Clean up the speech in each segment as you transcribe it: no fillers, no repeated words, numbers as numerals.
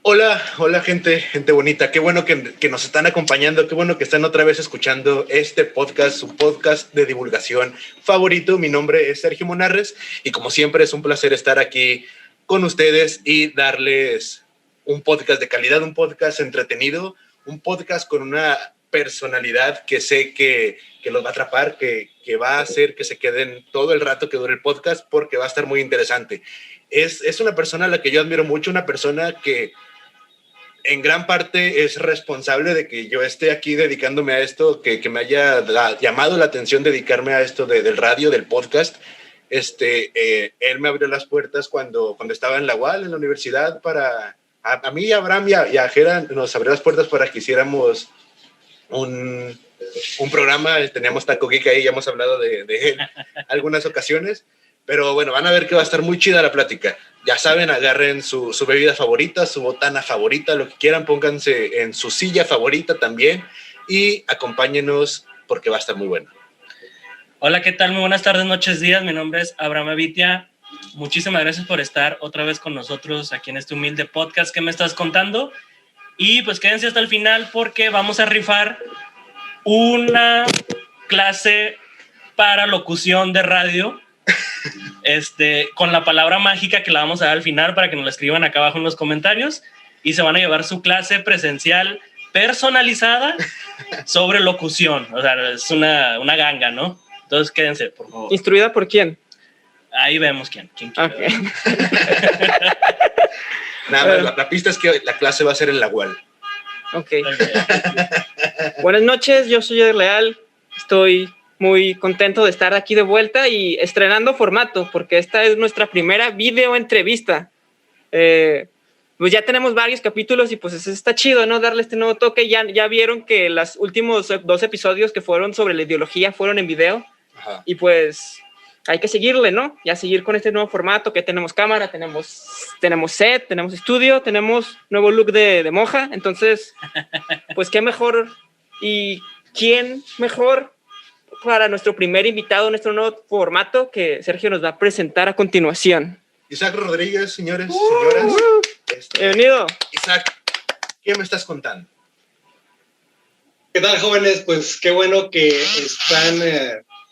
Hola gente bonita, qué bueno que nos están acompañando, qué bueno que están otra vez escuchando este podcast, su podcast de divulgación favorito. Mi nombre es Sergio Monarres y como siempre es un placer estar aquí con ustedes y darles un podcast de calidad, un podcast entretenido, un podcast con una personalidad que sé que los va a atrapar, que va a hacer que se queden todo el rato que dure el podcast porque va a estar muy interesante. Es una persona a la que yo admiro mucho, una persona que en gran parte es responsable de que yo esté aquí dedicándome a esto, que me haya llamado la atención dedicarme a esto del radio, del podcast. Él me abrió las puertas cuando estaba en la UAL, en la universidad, a mí, a Abraham y a Jera nos abrió las puertas para que hiciéramos un programa. Teníamos Taco Geek ahí, ya hemos hablado de él algunas ocasiones. Pero bueno, van a ver que va a estar muy chida la plática. Ya saben, agarren su bebida favorita, su botana favorita, lo que quieran, pónganse en su silla favorita también y acompáñenos porque va a estar muy bueno. Hola, ¿qué tal? Muy buenas tardes, noches, días. Mi nombre es Abraham Avitia. Muchísimas gracias por estar otra vez con nosotros aquí en este humilde podcast que me estás contando. Y pues quédense hasta el final porque vamos a rifar una clase para locución de radio con la palabra mágica que la vamos a dar al final para que nos la escriban acá abajo en los comentarios y se van a llevar su clase presencial personalizada sobre locución. O sea, es una ganga, ¿no? Entonces quédense, por favor. ¿Instruida por quién? Ahí vemos quién quiere. Okay. Nada más, la pista es que la clase va a ser en la UAL. Okay. Buenas noches, yo soy Eder Leal. Estoy muy contento de estar aquí de vuelta y estrenando formato, porque esta es nuestra primera video entrevista. Pues ya tenemos varios capítulos y pues está chido, ¿no? Darle este nuevo toque. Ya vieron que los últimos 2 episodios que fueron sobre la ideología fueron en video. Ajá. Y pues hay que seguirle, ¿no? Ya seguir con este nuevo formato, que tenemos cámara, tenemos set, tenemos estudio, tenemos nuevo look de monja. Entonces, pues qué mejor y quién mejor para nuestro primer invitado, nuestro nuevo formato, que Sergio nos va a presentar a continuación. Isaac Rodríguez, señores, señoras. Bienvenido. Isaac, ¿qué me estás contando? ¿Qué tal, jóvenes? Pues qué bueno que están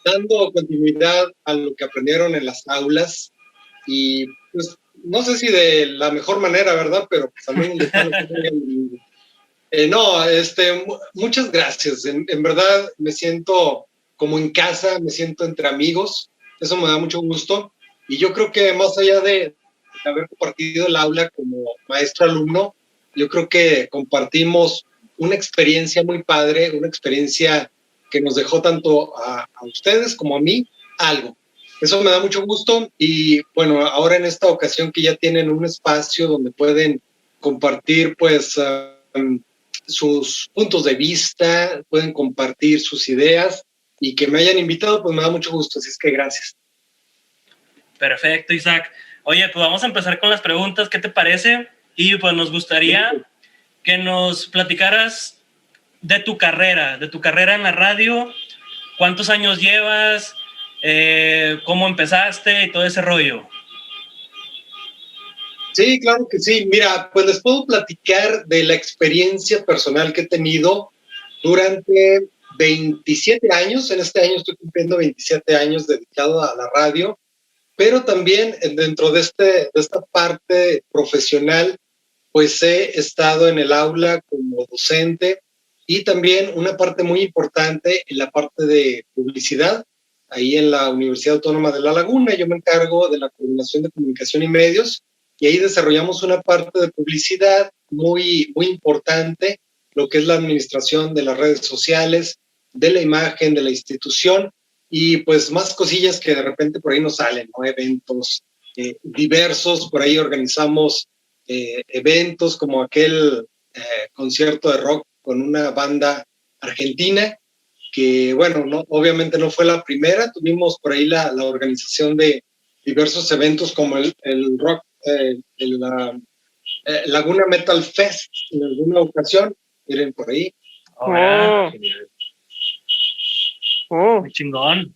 dando continuidad a lo que aprendieron en las aulas y pues no sé si de la mejor manera, ¿verdad? Pero pues también muchas gracias. En verdad me siento como en casa, me siento entre amigos, eso me da mucho gusto y yo creo que más allá de haber compartido el aula como maestro-alumno, yo creo que compartimos una experiencia muy padre, una experiencia que nos dejó tanto a ustedes como a mí algo. Eso me da mucho gusto y bueno, ahora en esta ocasión que ya tienen un espacio donde pueden compartir pues sus puntos de vista, pueden compartir sus ideas y que me hayan invitado, pues me da mucho gusto, así es que gracias. Perfecto, Isaac. Oye, pues vamos a empezar con las preguntas, ¿qué te parece? Y pues nos gustaría que nos platicaras de tu carrera en la radio, cuántos años llevas, cómo empezaste y todo ese rollo. Sí, claro que sí. Mira, pues les puedo platicar de la experiencia personal que he tenido durante 27 años. En este año estoy cumpliendo 27 años dedicado a la radio, pero también dentro de esta parte profesional, pues he estado en el aula como docente y también una parte muy importante en la parte de publicidad, ahí en la Universidad Autónoma de La Laguna. Yo me encargo de la coordinación de comunicación y medios y ahí desarrollamos una parte de publicidad muy, muy importante, lo que es la administración de las redes sociales, de la imagen, de la institución y pues más cosillas que de repente por ahí nos salen, ¿no? Eventos diversos, por ahí organizamos eventos como aquel concierto de rock con una banda argentina, que bueno, obviamente no fue la primera, tuvimos por ahí la organización de diversos eventos como el rock, Laguna Metal Fest en alguna ocasión, miren por ahí. Muy chingón.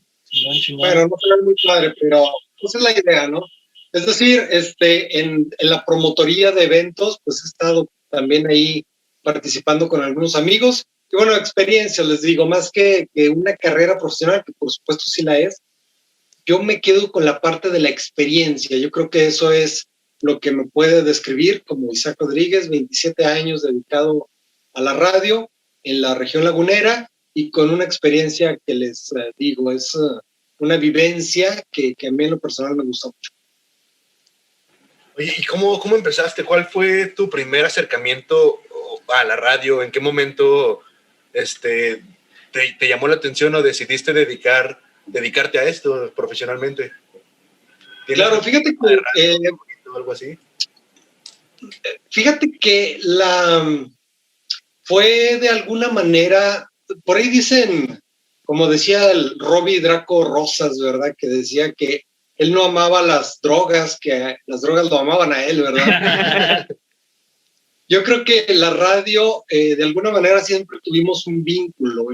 Bueno, no fue muy padre, pero esa es la idea, ¿no? Es decir, en la promotoría de eventos, pues he estado también ahí participando con algunos amigos. Y bueno, experiencia, les digo, más que una carrera profesional, que por supuesto sí la es, yo me quedo con la parte de la experiencia. Yo creo que eso es lo que me puede describir como Isaac Rodríguez, 27 años dedicado a la radio en la región lagunera y con una experiencia que les digo, es una vivencia que a mí en lo personal me gusta mucho. Oye, ¿y cómo empezaste? ¿Cuál fue tu primer acercamiento a la radio? ¿En qué momento te llamó la atención o decidiste dedicarte a esto profesionalmente? Claro, fíjate que algo así. Fíjate que fue de alguna manera, por ahí dicen, como decía el Robbie Draco Rosas, ¿verdad? Que decía que él no amaba las drogas, que las drogas lo amaban a él, ¿verdad? Yo creo que la radio, de alguna manera, siempre tuvimos un vínculo.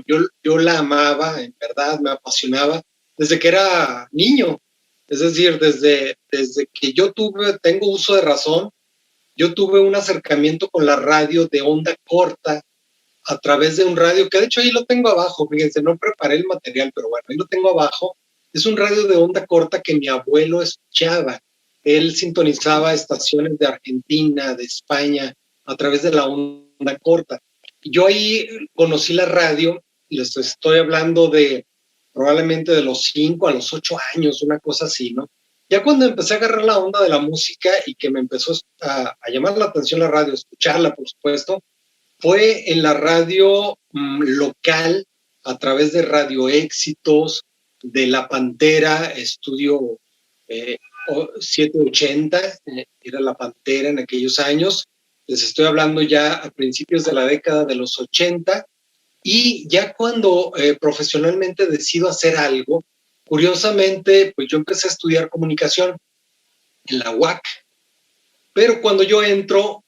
Yo la amaba, en verdad, me apasionaba desde que era niño. Es decir, desde que tengo uso de razón, yo tuve un acercamiento con la radio de onda corta a través de un radio, que de hecho ahí lo tengo abajo, fíjense, no preparé el material, pero bueno, ahí lo tengo abajo. Es un radio de onda corta que mi abuelo escuchaba. Él sintonizaba estaciones de Argentina, de España, a través de la onda corta. Yo ahí conocí la radio, les estoy hablando de probablemente de los 5 a los 8 años, una cosa así, ¿no? Ya cuando empecé a agarrar la onda de la música y que me empezó a llamar la atención la radio, escucharla, por supuesto, fue en la radio local, a través de Radio Éxitos, de La Pantera, Estudio 780, era La Pantera en aquellos años. Les estoy hablando ya a principios de la década de los 80. Y ya cuando profesionalmente decido hacer algo, curiosamente, pues yo empecé a estudiar comunicación en la UAC, pero cuando yo entro,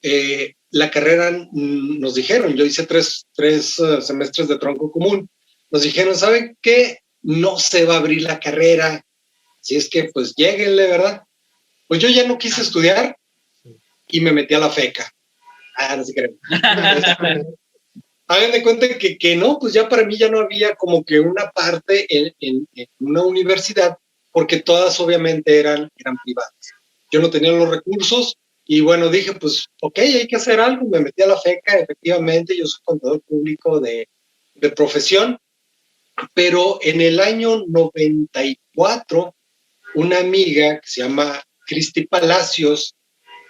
la carrera nos dijeron, yo hice tres semestres de tronco común, nos dijeron, ¿saben qué? No se va a abrir la carrera, así es que pues lléguenle, ¿verdad? Pues yo ya no quise estudiar y me metí a la FECA. No sé qué. Hagan de cuenta que no, pues ya para mí ya no había como que una parte en una universidad, porque todas obviamente eran privadas. Yo no tenía los recursos y bueno, dije, pues, ok, hay que hacer algo. Me metí a la FECA, efectivamente, yo soy contador público de profesión, pero en el año 94, una amiga que se llama Cristi Palacios,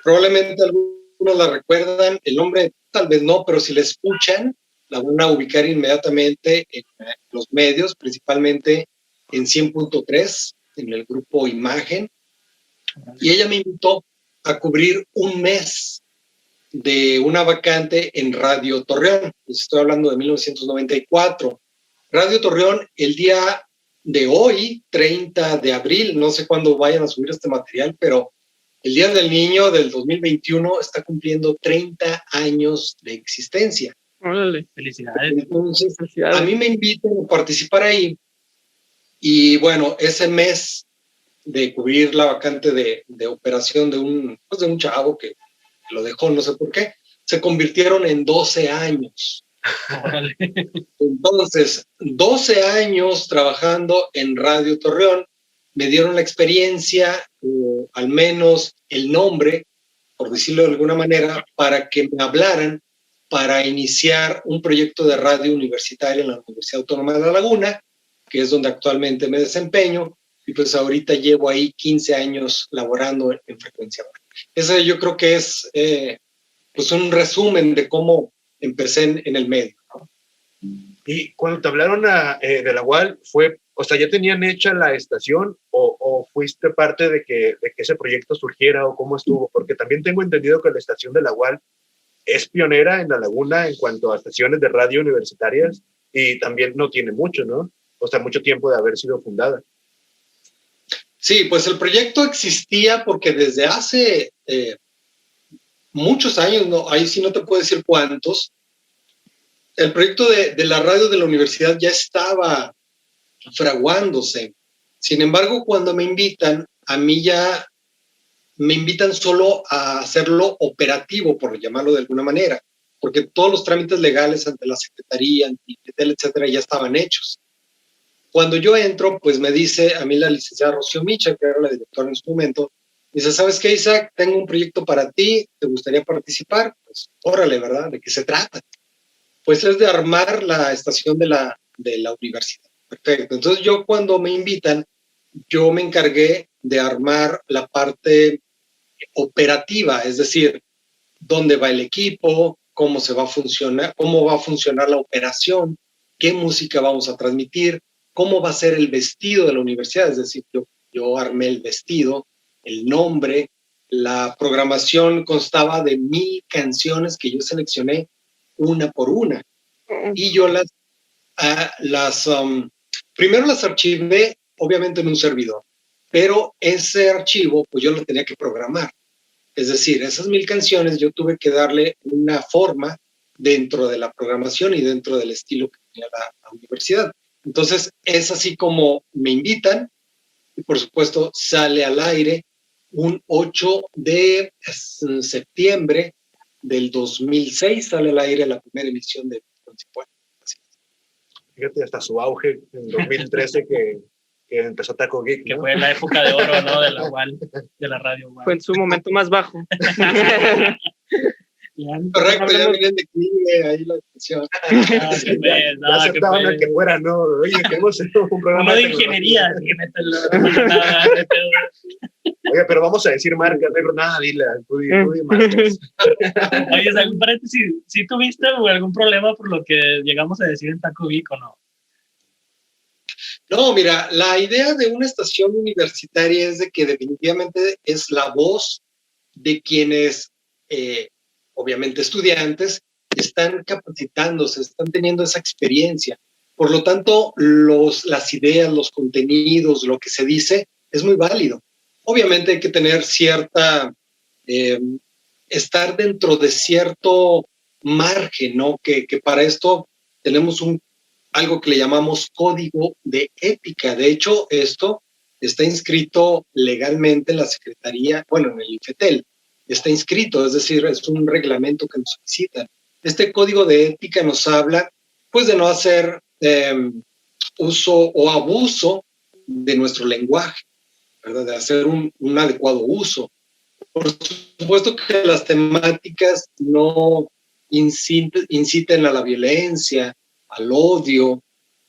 probablemente algunos la recuerdan, el nombre tal vez no, pero si la escuchan, la van a ubicar inmediatamente en los medios, principalmente en 100.3, en el grupo Imagen. Y ella me invitó a cubrir un mes de una vacante en Radio Torreón. Les estoy hablando de 1994. Radio Torreón, el día de hoy, 30 de abril, no sé cuándo vayan a subir este material, pero el Día del Niño del 2021 está cumpliendo 30 años de existencia. Órale. Felicidades. Entonces, a mí me invitan a participar ahí y bueno, ese mes de cubrir la vacante de operación de un chavo que lo dejó, no sé por qué, se convirtieron en 12 años. Órale. Entonces, 12 años trabajando en Radio Torreón, me dieron la experiencia, o al menos el nombre, por decirlo de alguna manera, para que me hablaran para iniciar un proyecto de radio universitaria en la Universidad Autónoma de La Laguna, que es donde actualmente me desempeño, y pues ahorita llevo ahí 15 años laborando en frecuencia. Ese yo creo que es pues un resumen de cómo empecé en el medio, ¿no? Y cuando te hablaron de la UAL, o sea, ¿ya tenían hecha la estación o fuiste parte de que ese proyecto surgiera o cómo estuvo? Porque también tengo entendido que la estación de la UAL es pionera en La Laguna en cuanto a estaciones de radio universitarias y también no tiene mucho, ¿no? O sea, mucho tiempo de haber sido fundada. Sí, pues el proyecto existía porque desde hace muchos años, no, ahí sí no te puedo decir cuántos, el proyecto de la radio de la universidad ya estaba fraguándose. Sin embargo, cuando me invitan, a mí ya me invitan solo a hacerlo operativo, por llamarlo de alguna manera, porque todos los trámites legales ante la Secretaría, ante IFETEL, etcétera, ya estaban hechos. Cuando yo entro, pues me dice a mí la licenciada Rocío Micha, que era la directora en su momento, dice, ¿sabes qué, Isaac? Tengo un proyecto para ti, ¿te gustaría participar? Pues órale, ¿verdad? ¿De qué se trata? Pues es de armar la estación de la universidad. Perfecto. Entonces yo cuando me invitan, yo me encargué de armar la parte operativa, es decir, dónde va el equipo, cómo va a funcionar la operación, qué música vamos a transmitir, cómo va a ser el vestido de la universidad, es decir, yo armé el vestido, el nombre, la programación constaba de 1,000 canciones que yo seleccioné una por una. Y yo primero las archivé, obviamente en un servidor, pero ese archivo, pues yo lo tenía que programar. Es decir, esas 1,000 canciones yo tuve que darle una forma dentro de la programación y dentro del estilo que tenía la universidad. Entonces, es así como me invitan y, por supuesto, sale al aire un 8 de septiembre del 2006, sale al aire la primera emisión de Principal. Fíjate, hasta su auge en 2013 que empezó Taco Geek, que ¿no? fue la época de oro, ¿no? De la UAL, de la radio UAL. Fue en su momento más bajo. Correcto, ya venía en declive ahí la atención. Ya aceptaban a que fuera, ¿no? Oye, queremos un programa uno de ingeniería. Oye, pero vamos a decir marcas, no nada, dile, tú di marcas. Oye, ¿algún paréntesis? ¿Sí tuviste algún problema por lo que llegamos a decir en Taco Geek o no? No, mira, la idea de una estación universitaria es de que definitivamente es la voz de quienes, obviamente estudiantes, están capacitándose, están teniendo esa experiencia. Por lo tanto, las ideas, los contenidos, lo que se dice, es muy válido. Obviamente hay que tener estar dentro de cierto margen, ¿no? Que para esto tenemos algo que le llamamos código de ética. De hecho, esto está inscrito legalmente en la Secretaría, bueno, en el IFETEL, está inscrito, es decir, es un reglamento que nos solicitan. Este código de ética nos habla, pues, de no hacer uso o abuso de nuestro lenguaje, ¿verdad? De hacer un adecuado uso. Por supuesto que las temáticas no inciten a la violencia, al odio,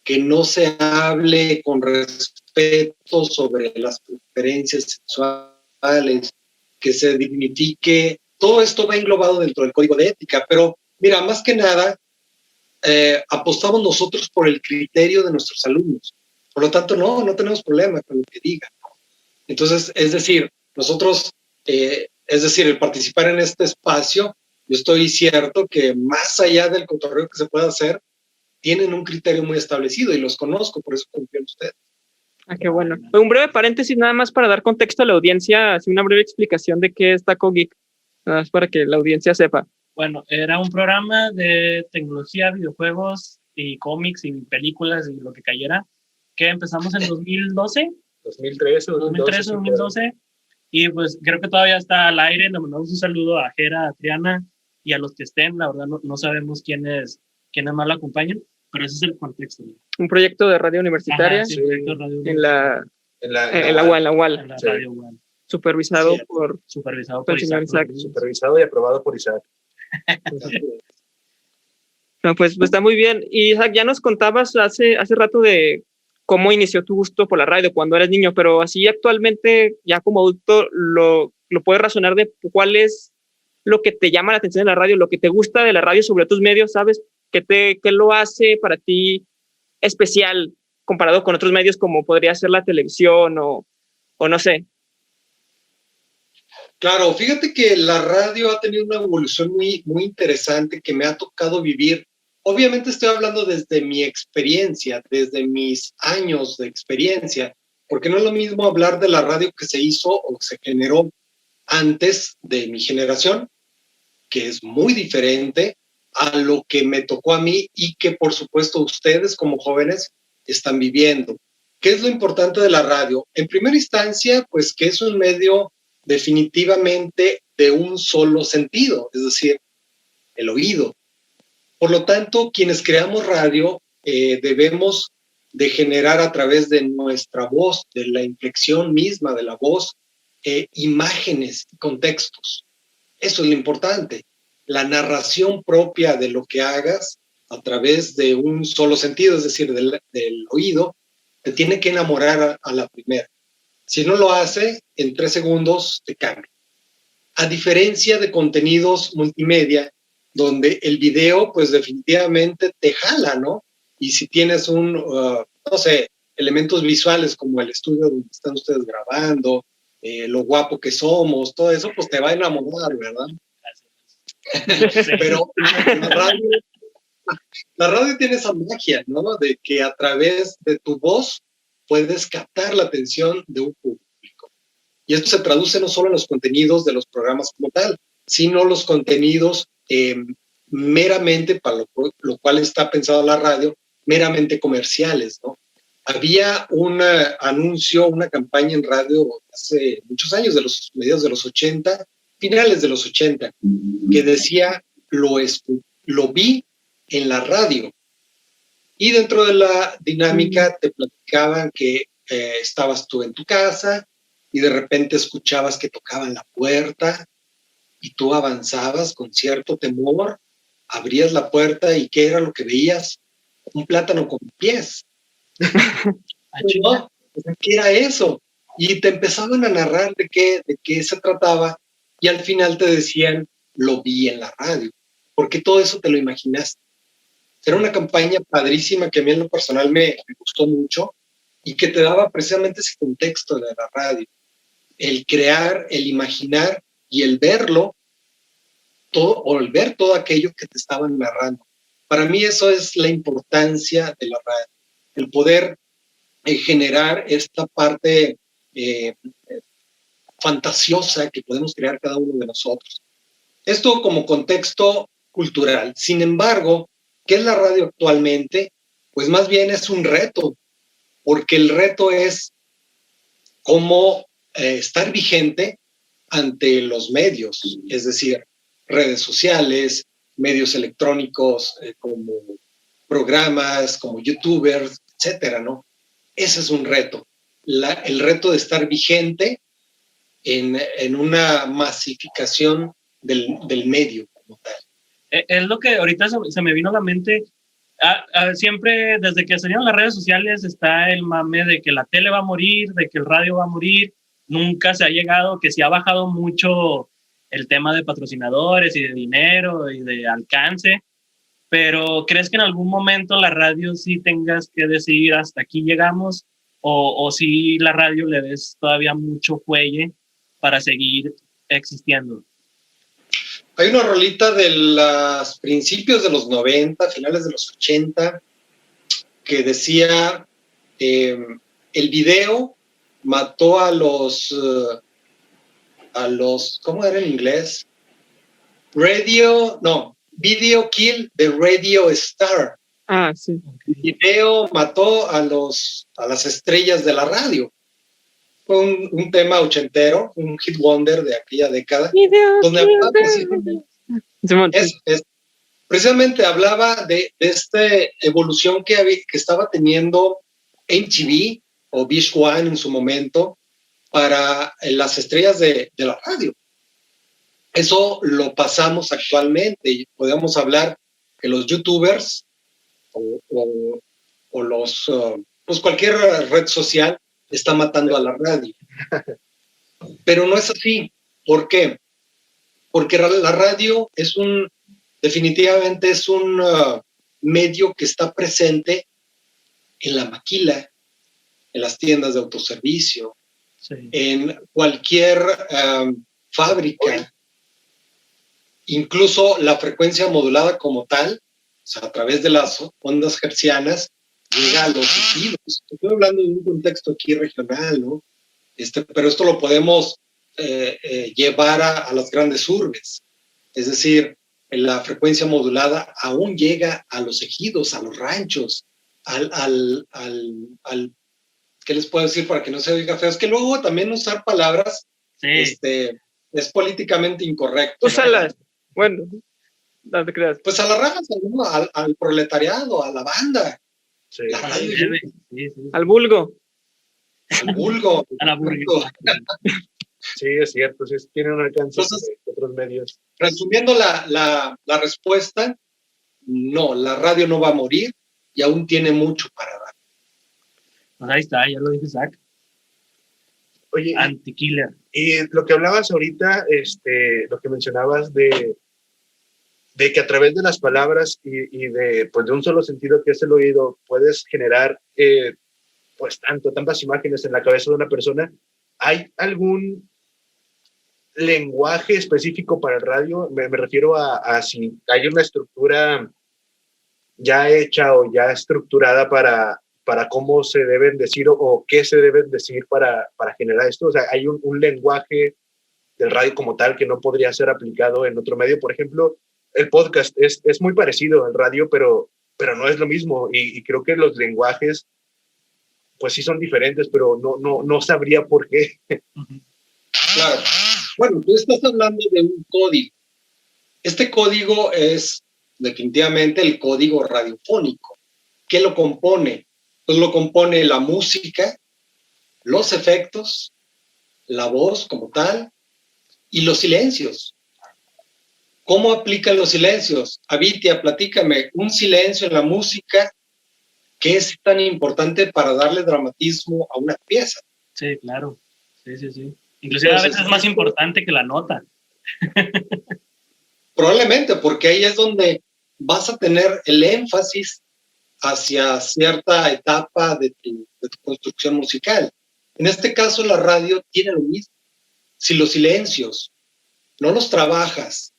que no se hable con respeto sobre las preferencias sexuales, que se dignifique. Todo esto va englobado dentro del código de ética, pero mira, más que nada, apostamos nosotros por el criterio de nuestros alumnos. Por lo tanto, no tenemos problema con lo que digan. Entonces, es decir, nosotros, el participar en este espacio, yo estoy cierto que más allá del cotorreo que se pueda hacer, tienen un criterio muy establecido y los conozco, por eso confío en ustedes. Ah, qué bueno. Un breve paréntesis nada más para dar contexto a la audiencia, así una breve explicación de qué es Taco Geek, nada más para que la audiencia sepa. Bueno, era un programa de tecnología, videojuegos y cómics y películas y lo que cayera, que empezamos en 2012. 2013 2013, 2012. Y pues creo que todavía está al aire. Le mandamos un saludo a Jera, a Triana y a los que estén. La verdad no sabemos quiénes más lo acompañan, pero ese es el contexto. Un proyecto de radio universitaria. Ajá, sí, proyecto de radio en la UAL. En la radio UAL. Supervisado sí, por Isaac. Isaac. Supervisado y aprobado por Isaac. No, pues está muy bien. Y Isaac, ya nos contabas hace rato de cómo inició tu gusto por la radio cuando eras niño, pero así actualmente, ya como adulto, lo puedes razonar de cuál es lo que te llama la atención de la radio, lo que te gusta de la radio sobre tus medios, ¿sabes? ¿Qué lo hace para ti especial comparado con otros medios como podría ser la televisión o no sé? Claro, fíjate que la radio ha tenido una evolución muy, muy interesante que me ha tocado vivir. Obviamente estoy hablando desde mi experiencia, desde mis años de experiencia, porque no es lo mismo hablar de la radio que se hizo o que se generó antes de mi generación, que es muy diferente a lo que me tocó a mí y que por supuesto ustedes como jóvenes están viviendo. ¿Qué es lo importante de la radio? En primera instancia, pues que es un medio definitivamente de un solo sentido, es decir, el oído. Por lo tanto, quienes creamos radio debemos de generar a través de nuestra voz, de la inflexión misma de la voz, imágenes, contextos. Eso es lo importante. La narración propia de lo que hagas a través de un solo sentido, es decir, del oído, te tiene que enamorar a la primera. Si no lo hace, en 3 segundos te cambia. A diferencia de contenidos multimedia, donde el video, pues definitivamente te jala, ¿no? Y si tienes no sé, elementos visuales como el estudio donde están ustedes grabando, lo guapo que somos, todo eso, pues te va a enamorar, ¿verdad? Sí. Pero la radio tiene esa magia, ¿no? De que a través de tu voz puedes captar la atención de un público. Y esto se traduce no solo en los contenidos de los programas como tal, sino los contenidos meramente, para lo cual está pensado la radio, meramente comerciales, ¿no? Había un anuncio, una campaña en radio hace muchos años, de los mediados de los 80, finales de los 80, que decía, lo vi en la radio. Y dentro de la dinámica te platicaban que estabas tú en tu casa y de repente escuchabas que tocaban la puerta y tú avanzabas con cierto temor, abrías la puerta y ¿qué era lo que veías? Un plátano con pies. ¿No? ¿Qué era eso? Y te empezaban a narrar de qué se trataba y al final te decían, lo vi en la radio, porque todo eso te lo imaginaste. Era una campaña padrísima que a mí en lo personal me gustó mucho y que te daba precisamente ese contexto de la radio. El crear, el imaginar y el verlo, todo, o el ver todo aquello que te estaban narrando. Para mí eso es la importancia de la radio, el poder generar esta parte fantasiosa que podemos crear cada uno de nosotros. Esto como contexto cultural. Sin embargo, ¿qué es la radio actualmente? Pues más bien es un reto, porque el reto es cómo estar vigente ante los medios, es decir, redes sociales, medios electrónicos como programas, como youtubers, etcétera, ¿no? Ese es un reto. El reto de estar vigente en una masificación del medio como tal. Es lo que ahorita se me vino a la mente. Siempre, desde que salieron las redes sociales, está el mame de que la tele va a morir, de que el radio va a morir. Nunca se ha llegado, que sí ha bajado mucho el tema de patrocinadores y de dinero y de alcance. Pero ¿crees que en algún momento la radio sí tengas que decir hasta aquí llegamos? O si la radio le des todavía mucho fuelle para seguir existiendo? Hay una rolita de los principios de los 90, finales de los 80, que decía, el video mató a los, ¿cómo era en inglés? Video kill the radio star. Ah, sí. El video mató a las estrellas de la radio. Fue un tema ochentero, un hit wonder de aquella década, donde hablaba precisamente hablaba de esta evolución que estaba teniendo MTV o VH1 en su momento para las estrellas de la radio. Eso lo pasamos actualmente. Podemos hablar que los youtubers o los, pues cualquier red social está matando a la radio. Pero no es así. ¿Por qué? Porque la radio definitivamente es un medio que está presente en la maquila, en las tiendas de autoservicio, sí, en cualquier fábrica. Incluso la frecuencia modulada como tal, o sea, a través de las ondas hertzianas, llega a los sentidos. Estoy hablando de un contexto aquí regional, ¿no? Pero esto lo podemos llevar a las grandes urbes. Es decir, la frecuencia modulada aún llega a los ejidos, a los ranchos, ¿qué les puedo decir para que no se oiga feo? Es que luego también usar palabras Sí. Es políticamente incorrecto. Úsalas. Bueno, no te creas. Pues a la raja, ¿no? Al proletariado, a la banda, Sí. la radio, Sí. Al vulgo. al vulgo. A la burguesa. Sí, es cierto, sí, tiene un alcance Entonces, de otros medios. Resumiendo la respuesta, no, la radio no va a morir y aún tiene mucho para dar. Pues ahí está, ya lo dice Zach. Oye, Anti-killer. y lo que hablabas ahorita, lo que mencionabas de que a través de las palabras y de, pues, de un solo sentido que es el oído, puedes generar pues tantas imágenes en la cabeza de una persona. ¿Hay algún lenguaje específico para el radio? Me refiero a si hay una estructura ya hecha o ya estructurada para cómo se deben decir o qué se deben decir para generar esto. O sea, hay un lenguaje del radio como tal que no podría ser aplicado en otro medio. Por ejemplo, el podcast es muy parecido al radio, pero no es lo mismo. Y creo que los lenguajes, pues sí son diferentes, pero no sabría por qué. Claro. Bueno, tú estás hablando de un código. Este código es definitivamente el código radiofónico. ¿Qué lo compone? Pues lo compone la música, los efectos, la voz como tal y los silencios. ¿Cómo aplican los silencios? Avitia, platícame, un silencio en la música, ¿qué es tan importante para darle dramatismo a una pieza? Sí, claro. Sí. Inclusive a veces es más importante que la nota. Probablemente, porque ahí es donde vas a tener el énfasis hacia cierta etapa de tu construcción musical. En este caso, la radio tiene lo mismo. Si los silencios no los trabajas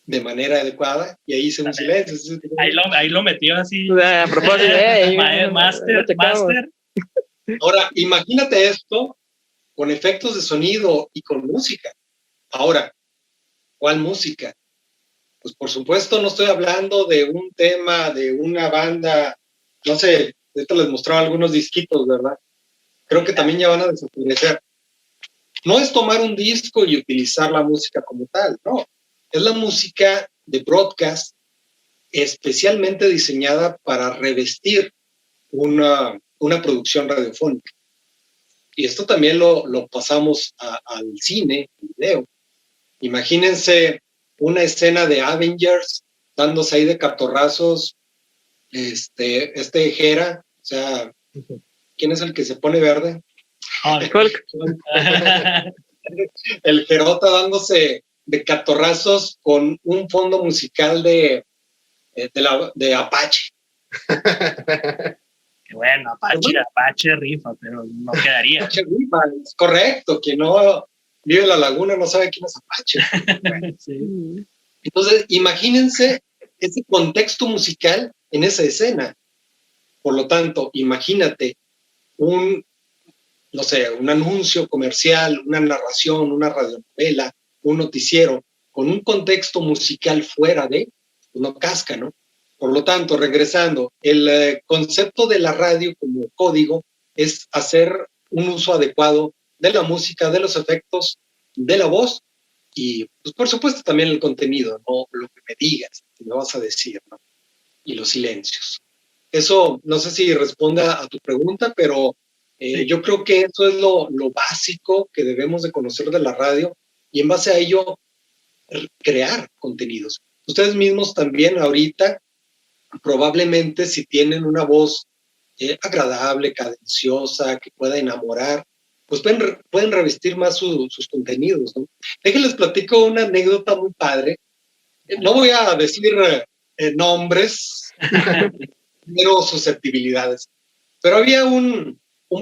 de manera adecuada, y ahí hice un silencio. Ahí lo metió así. A propósito, Master. Ahora, imagínate esto con efectos de sonido y con música. Ahora, ¿cuál música? Pues por supuesto no estoy hablando de un tema de una banda, no sé, ahorita les mostraba algunos disquitos, ¿verdad? Creo que también ya van a desaparecer. No es tomar un disco y utilizar la música como tal, no. Es la música de broadcast especialmente diseñada para revestir una producción radiofónica. Y esto también lo pasamos al cine, al video. Imagínense una escena de Avengers dándose ahí de catorrazos, Hera, o sea, ¿quién es el que se pone verde? Hulk. El Jerota dándose de catorrazos con un fondo musical de Apache. Bueno, Apache rifa, pero no quedaría. Apache rifa, es correcto, quien no vive en la laguna no sabe quién es Apache. Sí. Entonces, imagínense ese contexto musical en esa escena. Por lo tanto, imagínate un anuncio comercial, una narración, una radionovela, un noticiero, con un contexto musical fuera de, pues no casca, ¿no? Por lo tanto, regresando, el concepto de la radio como código es hacer un uso adecuado de la música, de los efectos, de la voz y, pues, por supuesto, también el contenido, no lo que me digas, que me vas a decir, ¿no? Y los silencios. Eso, no sé si responda a tu pregunta, pero sí. Yo creo que eso es lo básico que debemos de conocer de la radio y en base a ello crear contenidos. Ustedes mismos también ahorita, probablemente si tienen una voz agradable, cadenciosa, que pueda enamorar, pues pueden revestir más sus contenidos, ¿no? Déjenles platico una anécdota muy padre. No voy a decir nombres, pero susceptibilidades. Pero había un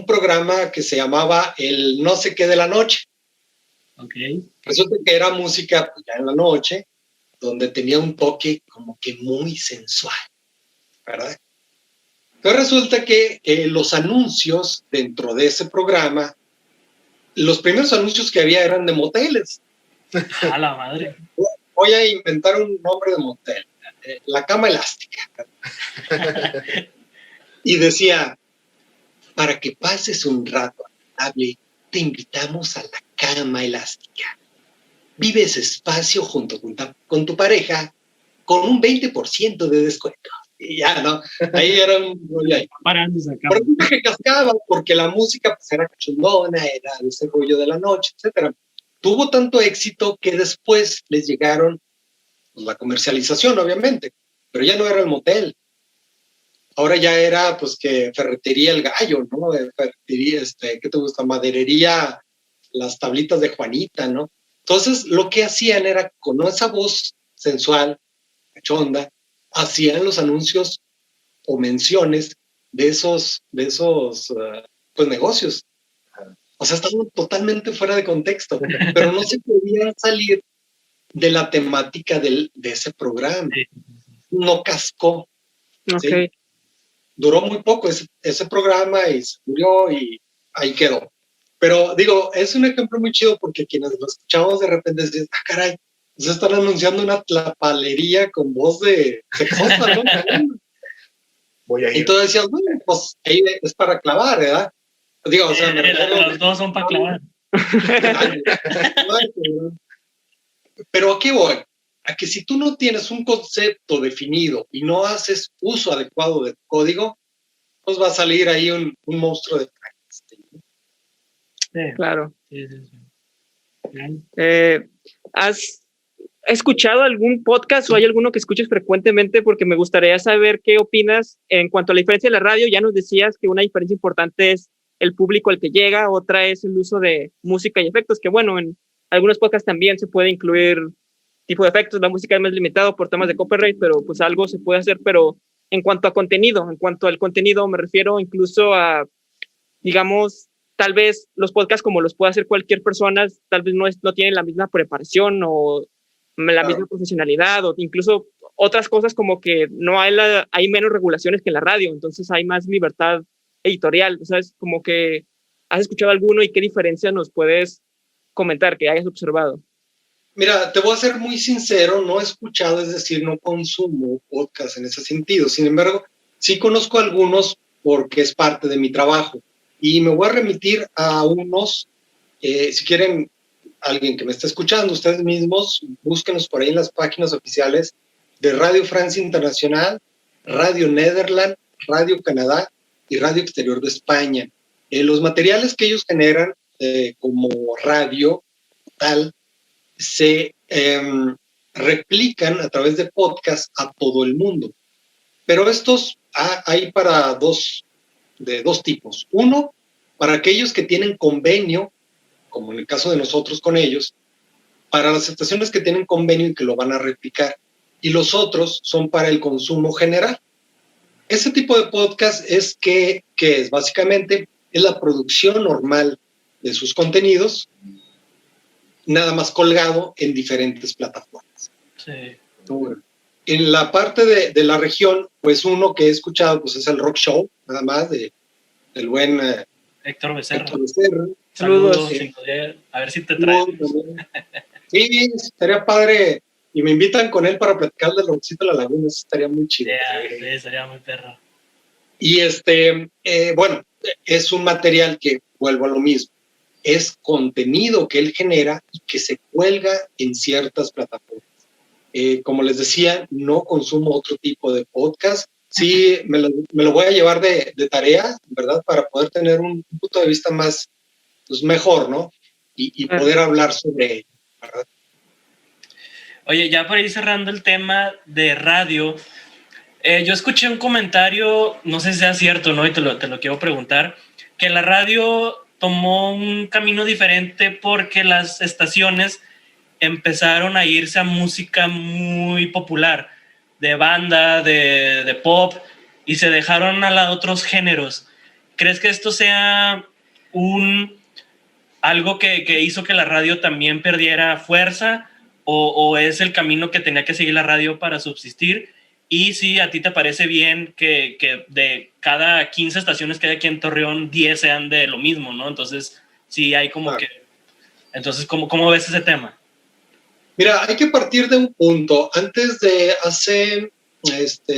programa que se llamaba El No sé qué de la noche. Okay. Resulta que era música pues, ya en la noche, donde tenía un toque como que muy sensual, ¿verdad? Pero resulta que los anuncios dentro de ese programa, los primeros anuncios que había eran de moteles. A la madre. Voy a inventar un nombre de motel. La cama elástica. Y decía, para que pases un rato agradable te invitamos a la cama elástica. Vive ese espacio junto con tu pareja con un 20% de descuento. Y ya, ¿no? Ahí era un rollo ahí. Por eso que cascaba, porque la música pues, era cachondona, era ese rollo de la noche, etcétera. Tuvo tanto éxito que después les llegaron pues, la comercialización, obviamente, pero ya no era el motel. Ahora ya era, pues, que Ferretería El Gallo, ¿no? Ferretería, ¿qué te gusta? Maderería, las tablitas de Juanita, ¿no? Entonces, lo que hacían era, con esa voz sensual, cachonda, hacían los anuncios o menciones de esos pues, negocios. O sea, estaban totalmente fuera de contexto, pero no se podían salir de la temática de ese programa. No cascó. Okay. ¿Sí? Duró muy poco ese programa y se murió y ahí quedó. Pero digo, es un ejemplo muy chido porque quienes lo escuchamos de repente dicen, caray, se están anunciando una tlapalería con voz de cosa, ¿no? Voy a ir. Y tú decías, bueno, pues ahí es para clavar, ¿verdad? Digo, o sea, los dos son para clavar. Pero aquí voy, a que si tú no tienes un concepto definido y no haces uso adecuado de tu código, pues va a salir ahí un monstruo de Frankenstein. Sí. Claro. Sí. ¿Has escuchado algún podcast o hay alguno que escuches frecuentemente? Porque me gustaría saber qué opinas en cuanto a la diferencia de la radio. Ya nos decías que una diferencia importante es el público al que llega, otra es el uso de música y efectos, que bueno, en algunos podcasts también se puede incluir tipo de efectos, la música es más limitado por temas de copyright, pero pues algo se puede hacer. Pero en cuanto al contenido me refiero incluso a, digamos, tal vez los podcasts como los puede hacer cualquier persona, tal vez no tienen la misma preparación o la misma profesionalidad, o incluso otras cosas como que no hay menos regulaciones que en la radio, entonces hay más libertad editorial. O sea, es como que ¿has escuchado alguno y qué diferencia nos puedes comentar que hayas observado? Mira, te voy a ser muy sincero, no he escuchado, es decir, no consumo podcast en ese sentido. Sin embargo, sí conozco algunos porque es parte de mi trabajo. Y me voy a remitir a unos, si quieren, alguien que me esté escuchando, ustedes mismos, búsquenos por ahí en las páginas oficiales de Radio Francia Internacional, Radio Nederland, Radio Canadá y Radio Exterior de España. Los materiales que ellos generan como radio tal se replican a través de podcast a todo el mundo. Pero estos hay para dos tipos. Uno, para aquellos que tienen convenio, como en el caso de nosotros con ellos, para las estaciones que tienen convenio y que lo van a replicar. Y los otros son para el consumo general. Ese tipo de podcast es que es básicamente es la producción normal de sus contenidos, nada más colgado en diferentes plataformas. Sí. En la parte de la región, pues uno que he escuchado pues es el Rock Show, nada más, del buen Héctor Becerra. Saludos. A ver si te traes. Sí, estaría padre. Y me invitan con él para platicar del Rockcito de la Laguna, eso estaría muy chido. Sí, estaría muy perro. Y bueno, es un material que, vuelvo a lo mismo, es contenido que él genera y que se cuelga en ciertas plataformas. Como les decía, no consumo otro tipo de podcast. Sí, me lo voy a llevar de tarea, ¿verdad? Para poder tener un punto de vista más, pues mejor, ¿no? Y poder hablar sobre ello, ¿verdad? Oye, ya para ir cerrando el tema de radio, yo escuché un comentario, no sé si sea cierto, ¿no? Y te lo quiero preguntar, que la radio tomó un camino diferente porque las estaciones empezaron a irse a música muy popular, de banda, de pop, y se dejaron a lado otros géneros. ¿Crees que esto sea algo que hizo que la radio también perdiera fuerza o es el camino que tenía que seguir la radio para subsistir? Y si a ti te parece bien que de cada 15 estaciones que hay aquí en Torreón, 10 sean de lo mismo, ¿no? Entonces, sí hay como que... Entonces, ¿cómo ves ese tema? Mira, hay que partir de un punto. Antes de hace,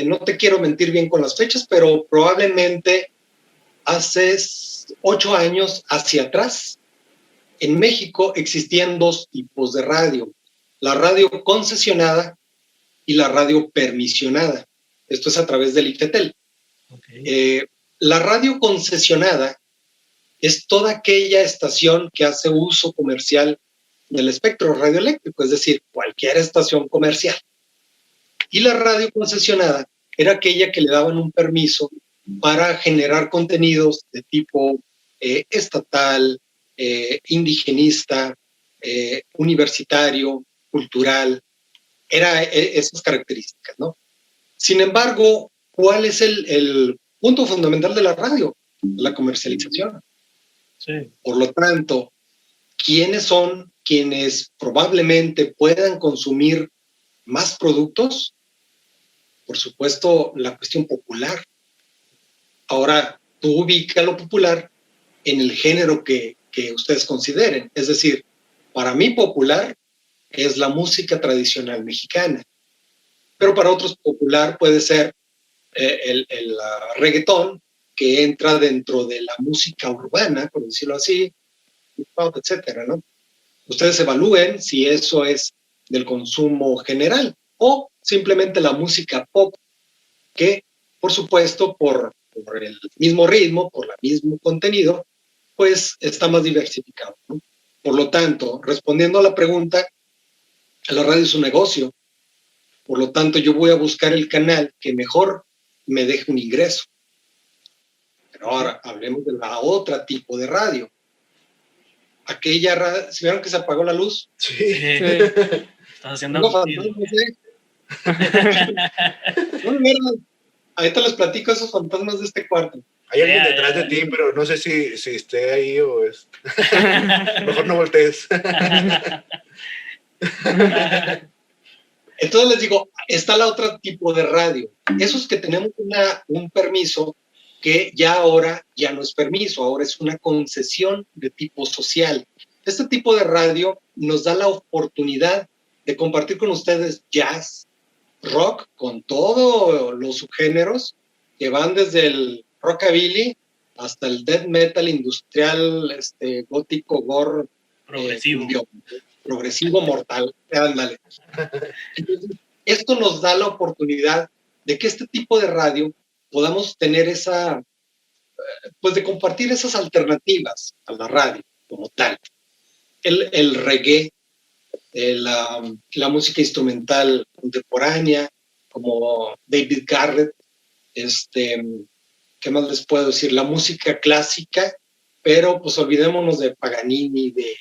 no te quiero mentir bien con las fechas, pero probablemente hace 8 años hacia atrás, en México existían dos tipos de radio, la radio concesionada y la radio permisionada. Esto es a través del IFETEL. Okay. La radio concesionada es toda aquella estación que hace uso comercial del espectro radioeléctrico, es decir, cualquier estación comercial. Y la radio concesionada era aquella que le daban un permiso para generar contenidos de tipo estatal, indigenista, universitario, cultural, era esas características, ¿no? Sin embargo, ¿cuál es el punto fundamental de la radio? La comercialización. Sí. Por lo tanto, ¿quiénes son quienes probablemente puedan consumir más productos? Por supuesto, la cuestión popular. Ahora, tú ubica lo popular en el género que ustedes consideren. Es decir, para mí popular es la música tradicional mexicana, pero para otros popular puede ser el reggaetón, que entra dentro de la música urbana, por decirlo así, etcétera, ¿no? Ustedes evalúen si eso es del consumo general o simplemente la música pop, que por supuesto por el mismo ritmo, por el mismo contenido, pues está más diversificado, ¿no? Por lo tanto, respondiendo a la pregunta, la radio es un negocio, por lo tanto yo voy a buscar el canal que mejor me deje un ingreso. Pero ahora hablemos de la otra tipo de radio. Aquella radio, ¿se vieron que se apagó la luz? Sí. Estás haciendo fantasmas, No, mira, ahorita les platico esos fantasmas de este cuarto. Hay alguien detrás de ti, pero no sé si esté ahí o es. Mejor no voltees. Entonces les digo, está la otra tipo de radio. Esos que tenemos un permiso que ya ahora ya no es permiso, ahora es una concesión de tipo social. Este tipo de radio nos da la oportunidad de compartir con ustedes jazz, rock, con todos los subgéneros que van desde el rockabilly hasta el death metal industrial, gótico, gore, progresivo mortal. Ándale. Entonces, esto nos da la oportunidad de que este tipo de radio podamos tener pues de compartir esas alternativas a la radio como tal. El reggae, la música instrumental contemporánea, como David Garrett, ¿qué más les puedo decir? La música clásica, pero pues olvidémonos de Paganini, de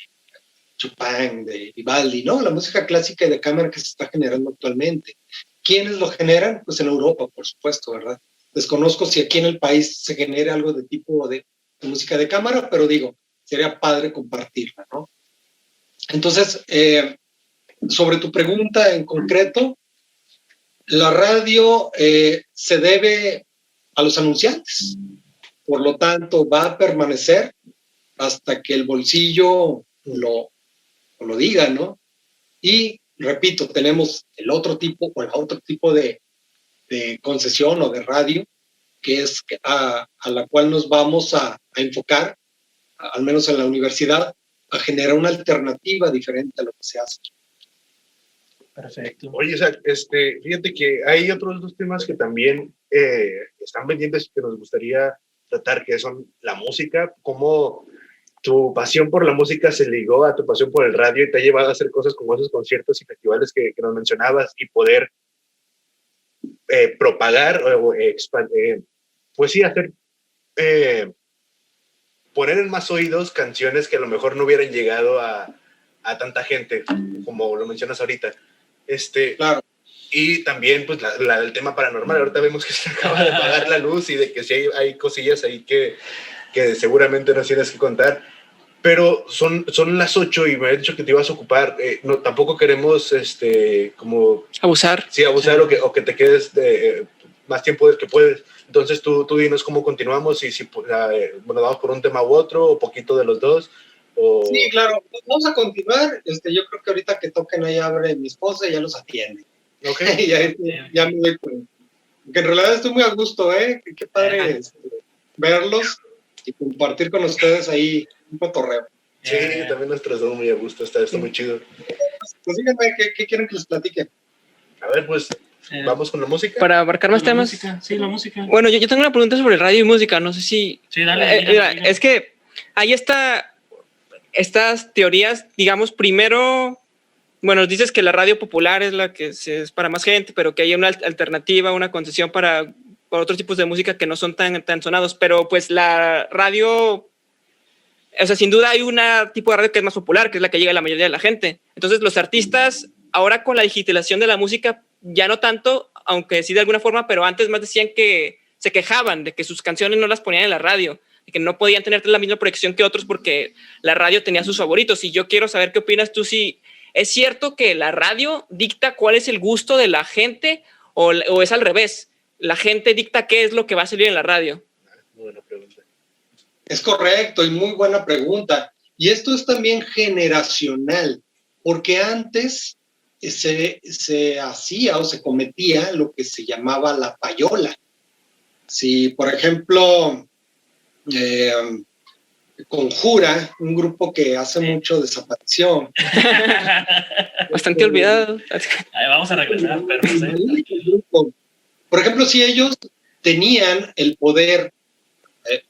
Chopin, de Vivaldi, ¿no? La música clásica y de cámara que se está generando actualmente. ¿Quiénes lo generan? Pues en Europa, por supuesto, ¿verdad? Desconozco si aquí en el país se genera algo de tipo de música de cámara, pero digo, sería padre compartirla, ¿no? Entonces, sobre tu pregunta en concreto, la radio se debe a los anunciantes. Por lo tanto, va a permanecer hasta que el bolsillo lo diga, ¿no? Y, repito, tenemos el otro tipo de concesión o de radio, que es a la cual nos vamos a enfocar, al menos en la universidad, a generar una alternativa diferente a lo que se hace. Perfecto. Oye, Isaac, fíjate que hay otros dos temas que también están pendientes que nos gustaría tratar, que son la música, cómo tu pasión por la música se ligó a tu pasión por el radio y te ha llevado a hacer cosas como esos conciertos y festivales que nos mencionabas y poder propagar pues sí, hacer poner en más oídos canciones que a lo mejor no hubieran llegado a tanta gente, como lo mencionas ahorita. Claro. Y también pues el tema paranormal. Ahorita vemos que se acaba de apagar la luz y de que sí hay cosillas ahí que seguramente nos tienes que contar. Pero son las 8 y me has dicho que te ibas a ocupar. No, tampoco queremos como abusar. Sí, abusar o que te quedes más tiempo del que puedes. Entonces tú dinos cómo continuamos y si vamos por un tema u otro o poquito de los dos. Sí, claro. Vamos a continuar. Yo creo que ahorita que toquen ahí abre mi esposa y ya los atiende. Okay. ya me doy cuenta. Porque en realidad estoy muy a gusto, Qué padre verlos y compartir con ustedes ahí un cotorreo. Sí, también nos trató muy a gusto, está muy chido. Pues díganme, ¿qué quieren que les platique? A ver, pues, vamos con la música. Para abarcar más temas. Música. Sí, la música. Bueno, yo tengo una pregunta sobre radio y música, no sé si... Sí, dale. Mira, es que ahí está estas teorías, digamos, primero, bueno, dices que la radio popular es la que es para más gente, pero que hay una alternativa, una concesión para otros tipos de música que no son tan sonados, pero pues la radio, o sea, sin duda hay un tipo de radio que es más popular, que es la que llega a la mayoría de la gente. Entonces los artistas, ahora con la digitalización de la música, ya no tanto, aunque sí de alguna forma, pero antes más decían que se quejaban de que sus canciones no las ponían en la radio, de que no podían tener la misma proyección que otros porque la radio tenía sus favoritos. Y yo quiero saber qué opinas tú, si es cierto que la radio dicta cuál es el gusto de la gente o es al revés. La gente dicta qué es lo que va a salir en la radio. Muy buena pregunta. Es correcto y muy buena pregunta. Y esto es también generacional, porque antes se hacía o se cometía lo que se llamaba la payola. Si, por ejemplo, Conjura, un grupo que hace mucho desapareció. Bastante olvidado. Ahí vamos a regresar, perros, Por ejemplo, si ellos tenían el poder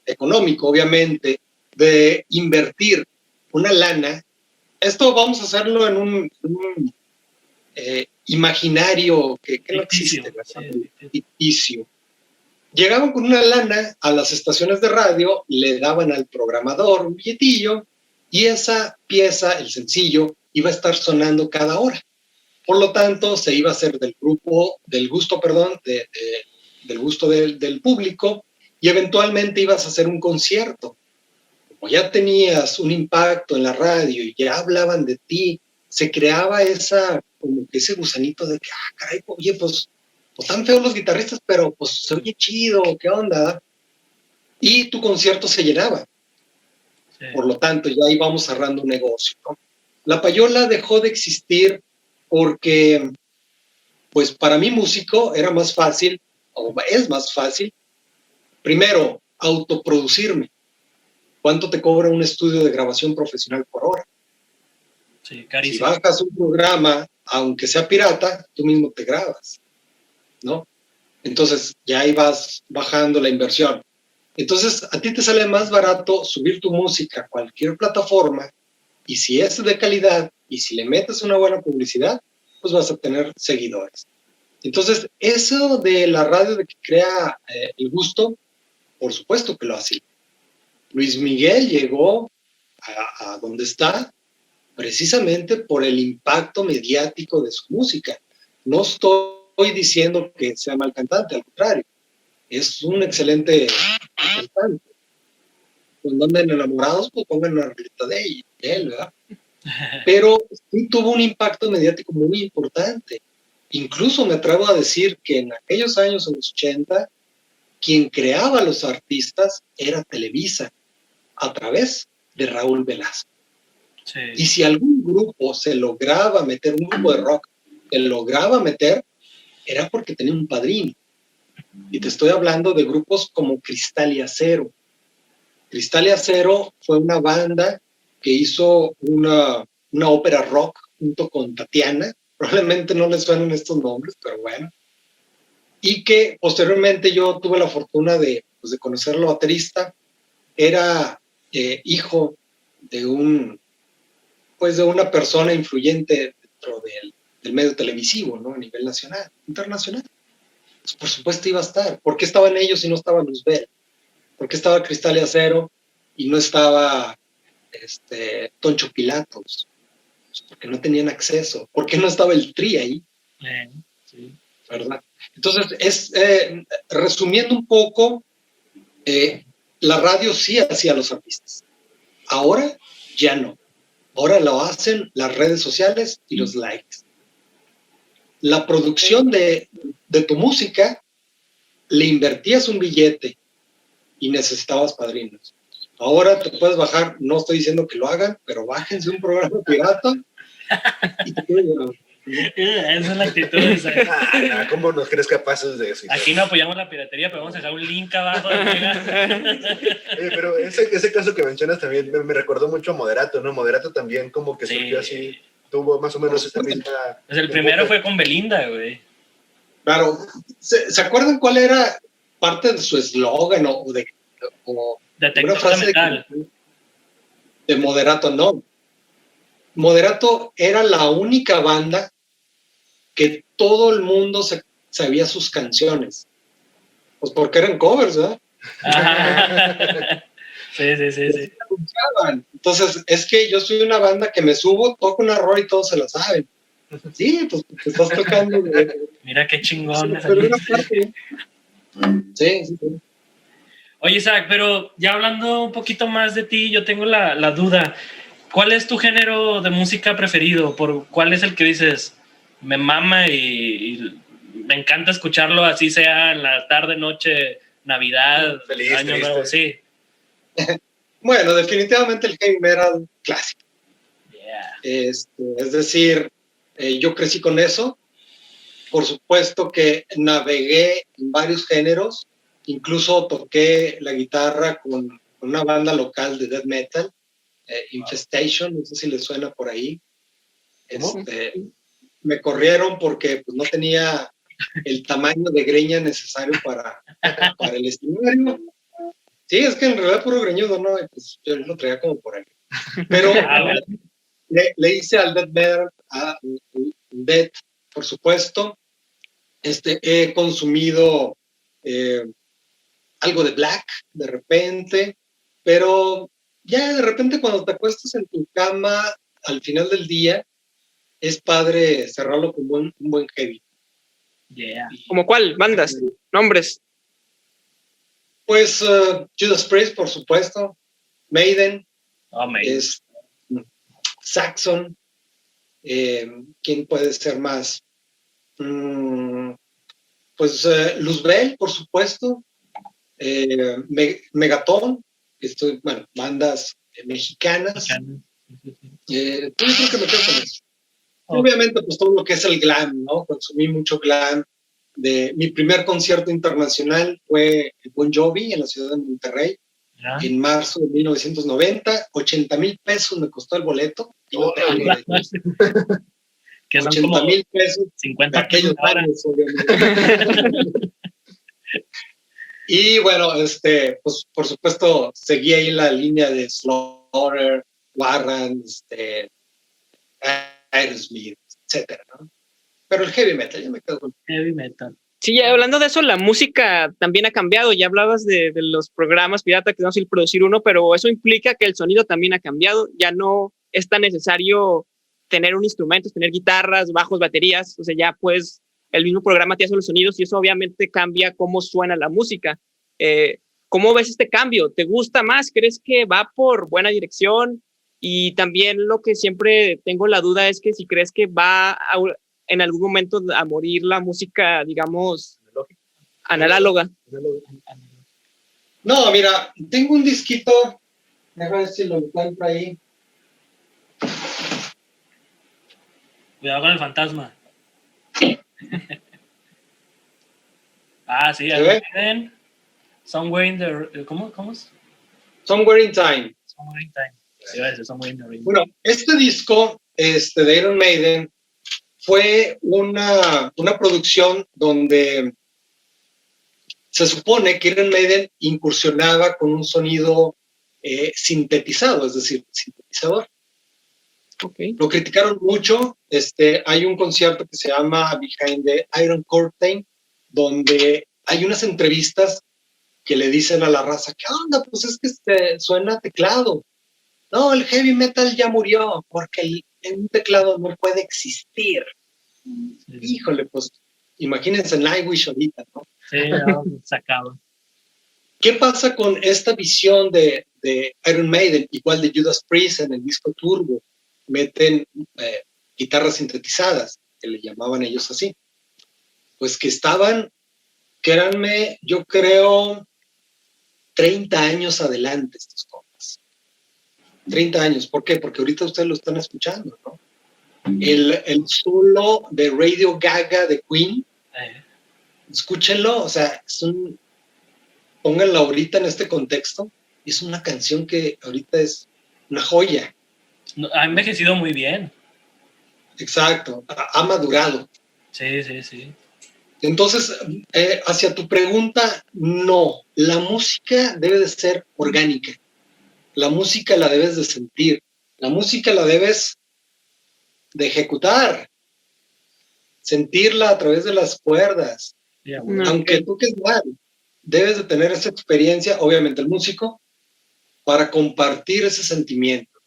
económico, obviamente, de invertir una lana, esto vamos a hacerlo en un imaginario que no existe, ficticio. Llegaban con una lana a las estaciones de radio, le daban al programador un billetillo y esa pieza, el sencillo, iba a estar sonando cada hora. Por lo tanto, se iba a hacer del gusto del público y eventualmente ibas a hacer un concierto. Como ya tenías un impacto en la radio y ya hablaban de ti, se creaba como que ese gusanito de que, caray, oye, pues están feos los guitarristas, pero pues se oye chido, ¿qué onda? Y tu concierto se llenaba. Sí. Por lo tanto, ya íbamos cerrando un negocio, ¿no? La payola dejó de existir porque, pues para mí músico era más fácil, o es más fácil, primero, autoproducirme. ¿Cuánto te cobra un estudio de grabación profesional por hora? Sí, carísimo. Si bajas un programa, aunque sea pirata, tú mismo te grabas, ¿no? Entonces, ya ahí vas bajando la inversión. Entonces, a ti te sale más barato subir tu música a cualquier plataforma y si es de calidad y si le metes una buena publicidad, pues vas a tener seguidores. Entonces, eso de la radio de que crea el gusto, por supuesto que lo hace. Luis Miguel llegó a donde está precisamente por el impacto mediático de su música. No estoy diciendo que sea mal cantante, al contrario, es un excelente cantante. Cuando andan enamorados, pues pongan una rolita de él, ¿verdad? Pero sí tuvo un impacto mediático muy importante. Incluso me atrevo a decir que en aquellos años, en los 80, quien creaba a los artistas era Televisa, a través de Raúl Velasco. Sí. Y si algún grupo se lograba meter, un grupo de rock se lograba meter, era porque tenía un padrino. Y te estoy hablando de grupos como Cristal y Acero. Cristal y Acero fue una banda que hizo una ópera rock junto con Tatiana. Probablemente no les suenan estos nombres, pero bueno. Y que posteriormente yo tuve la fortuna de conocerlo baterista. Era hijo de una persona influyente dentro del medio televisivo, ¿no? A nivel nacional, internacional. Pues por supuesto iba a estar. ¿Por qué estaban ellos y no estaba Luzbel? ¿Por qué estaba Cristal y Acero y no estaba Toncho Pilatos? Pues porque no tenían acceso. ¿Por qué no estaba el Tri ahí? Sí. ¿Verdad? Entonces, resumiendo un poco, la radio sí hacía a los artistas. Ahora ya no. Ahora lo hacen las redes sociales y los likes. La producción de tu música, le invertías un billete y necesitabas padrinos. Ahora te puedes bajar, no estoy diciendo que lo hagan, pero bájense un programa pirata y te pueden grabar. Esa es la actitud de esa. ¿Cómo nos crees capaces de eso? Aquí no apoyamos la piratería, pero vamos a dejar un link abajo. Pero ese caso que mencionas también me recordó mucho a Moderato, ¿no? Moderato también como que surgió así, tuvo más o menos esa misma... Pues el primero fue con Belinda, güey. Claro. ¿Se acuerdan cuál era parte de su eslogan o de una frase de Moderato? No. Moderato era la única banda que todo el mundo sabía sus canciones. Pues porque eran covers, ¿verdad? Sí. Entonces, es que yo soy una banda que me subo, toco una rola y todos se la saben. Sí, pues te estás tocando. Mira qué chingón. Sí. Oye, Isaac, pero ya hablando un poquito más de ti, yo tengo la duda. ¿Cuál es tu género de música preferido? ¿Cuál es el que dices, me mama y me encanta escucharlo, así sea en la tarde, noche, Navidad, feliz, Año Nuevo? Sí. Bueno, definitivamente el heavy metal clásico. Yeah. Es decir, yo crecí con eso. Por supuesto que navegué en varios géneros. Incluso toqué la guitarra con una banda local de death metal, Infestation, no sé si les suena por ahí. Me corrieron porque pues, no tenía el tamaño de greña necesario para el escenario. Sí, es que en realidad puro greñudo, ¿no? Pues yo lo traía como por ahí. Pero le hice al death metal, a death, por supuesto. He consumido algo de black de repente, pero ya de repente cuando te acuestas en tu cama al final del día, es padre cerrarlo con un buen heavy. Yeah. ¿Como cuál? ¿Bandas? ¿Nombres? Pues Judas Priest, por supuesto, Maiden, Saxon, ¿quién puede ser más? Pues Luzbel, por supuesto, Megaton, bandas mexicanas. Yo creo que me quedo con eso. Obviamente, pues todo lo que es el glam, ¿no? Consumí mucho glam. Mi primer concierto internacional fue el Bon Jovi en la ciudad de Monterrey, en marzo de 1990. 80,000 pesos me costó el boleto. Y lo tengo, que son 80,000 pesos 50 aquellos años, obviamente. Y bueno, pues por supuesto seguí ahí la línea de Slaughter, Warren, Aerosmith, etcétera, ¿no? Pero el heavy metal, yo me quedo con heavy metal. Sí, hablando de eso, la música también ha cambiado. Ya hablabas de los programas pirata que no es fácil producir uno, pero eso implica que el sonido también ha cambiado. Ya no es tan necesario tener un instrumento, tener guitarras, bajos, baterías. O sea, ya pues el mismo programa te hace los sonidos y eso obviamente cambia cómo suena la música. ¿Cómo ves este cambio? ¿Te gusta más? ¿Crees que va por buena dirección? Y también lo que siempre tengo la duda es que si crees que va en algún momento a morir la música, digamos, análoga. No, mira, tengo un disquito, déjame ver si lo encuentro ahí. Cuidado con el fantasma. Sí, ven. Somewhere in the... ¿Cómo es? Somewhere in Time. Somewhere in Time. Sí, va a decir Somewhere in the Ring. Bueno, este disco de Iron Maiden fue una producción donde se supone que Iron Maiden incursionaba con un sonido sintetizado, es decir, sintetizador. Okay. Lo criticaron mucho. Hay un concierto que se llama Behind the Iron Curtain, donde hay unas entrevistas que le dicen a la raza, ¿qué onda? Pues es que suena teclado. No, el heavy metal ya murió, porque un teclado no puede existir. Sí. Híjole, pues imagínense Nightwish ahorita, ¿no? Sí, no, se acaba. ¿Qué pasa con esta visión de Iron Maiden, igual de Judas Priest en el disco Turbo? Meten guitarras sintetizadas, que le llamaban ellos así. Pues que estaban, créanme, yo creo 30 años adelante estos compas. 30 años, ¿por qué? Porque ahorita ustedes lo están escuchando, ¿no? el solo de Radio Gaga de Queen. Escúchenlo, o sea, pónganlo ahorita en este contexto. Es una canción que ahorita es una joya. Ha envejecido muy bien. Exacto, ha madurado. Sí. Entonces, hacia tu pregunta, no, la música debe de ser orgánica. La música la debes de sentir. La música la debes de ejecutar. Sentirla a través de las cuerdas. Yeah, bueno. Aunque toques mal, debes de tener esa experiencia, obviamente el músico, para compartir ese sentimiento.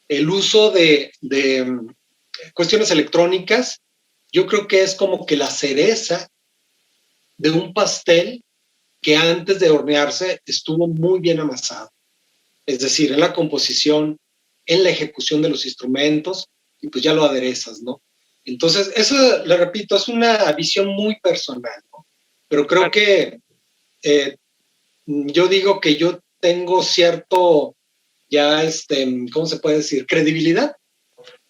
El uso de cuestiones electrónicas, yo creo que es como que la cereza de un pastel que antes de hornearse estuvo muy bien amasado. Es decir, en la composición, en la ejecución de los instrumentos, y pues ya lo aderezas, ¿no? Entonces, eso, le repito, es una visión muy personal, ¿no? Pero creo que yo digo que yo tengo cierto, ya, ¿cómo se puede decir? Credibilidad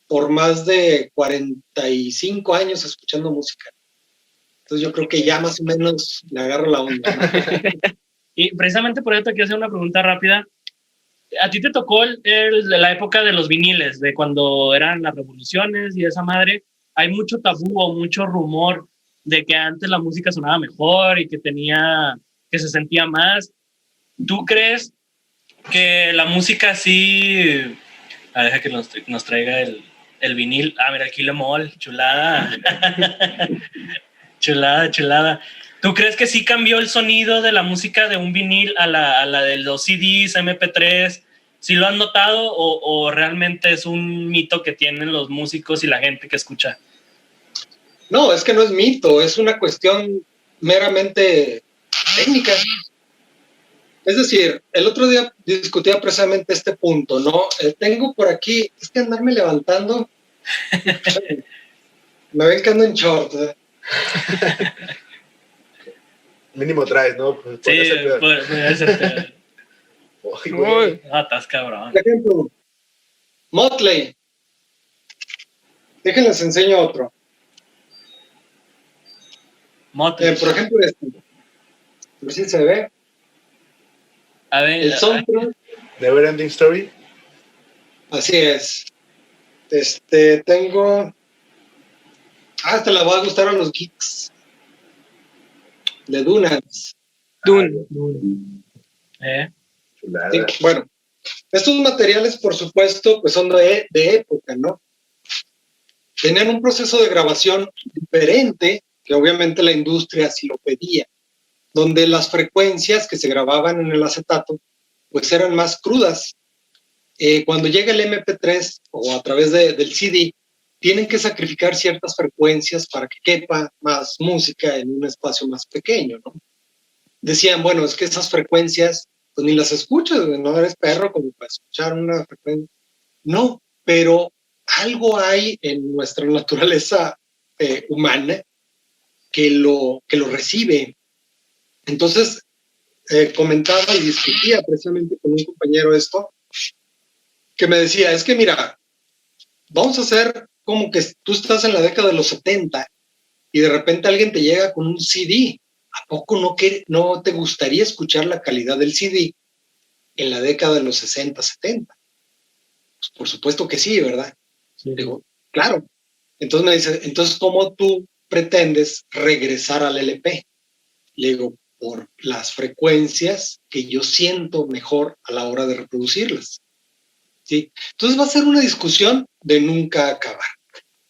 por más de 45 años escuchando música. Entonces yo creo que ya más o menos le agarro la onda, ¿no? Y precisamente por eso te quiero hacer una pregunta rápida. ¿A ti te tocó la época de los viniles, de cuando eran las revoluciones y esa madre? Hay mucho tabú o mucho rumor de que antes la música sonaba mejor y que se sentía más. ¿Tú crees que la música sí... deja que nos traiga el vinil. Mira, aquí le mol, chulada. Chulada. ¿Tú crees que sí cambió el sonido de la música de un vinil a la de los CDs, MP3? ¿Sí lo han notado o realmente es un mito que tienen los músicos y la gente que escucha? No, es que no es mito, es una cuestión meramente técnica. Es decir, el otro día discutía precisamente este punto, ¿no? Tengo por aquí, es que andarme levantando, me ven que ando en short, ¿eh? Mínimo traes, ¿no? Pues, sí, puede ser. Estás cabrón. Por ejemplo, Motley. Déjenles enseño otro. Motley. Por ejemplo, este. A ver si se ve. A ver, el soundtrack. Neverending Story. Así es. Tengo. Te la va a gustar a los geeks. De Dunas. Dune. Sí, bueno, estos materiales, por supuesto, pues son de época, ¿no? Tenían un proceso de grabación diferente, que obviamente la industria así lo pedía, donde las frecuencias que se grababan en el acetato, pues eran más crudas. Cuando llega el MP3 o a través del CD, tienen que sacrificar ciertas frecuencias para que quepa más música en un espacio más pequeño, ¿no? Decían, bueno, es que esas frecuencias, pues ni las escuchas, no eres perro como para escuchar una frecuencia. No, pero algo hay en nuestra naturaleza humana que lo recibe. Entonces, comentaba y discutía precisamente con un compañero esto, que me decía, es que mira, vamos a hacer como que tú estás en la década de los 70 y de repente alguien te llega con un CD. ¿A poco no te gustaría escuchar la calidad del CD en la década de los 60, 70? Pues por supuesto que sí, ¿verdad? Sí. Digo, claro. Entonces me dice, entonces, ¿cómo tú pretendes regresar al LP? Le digo, por las frecuencias que yo siento mejor a la hora de reproducirlas. ¿Sí? Entonces va a ser una discusión de nunca acabar.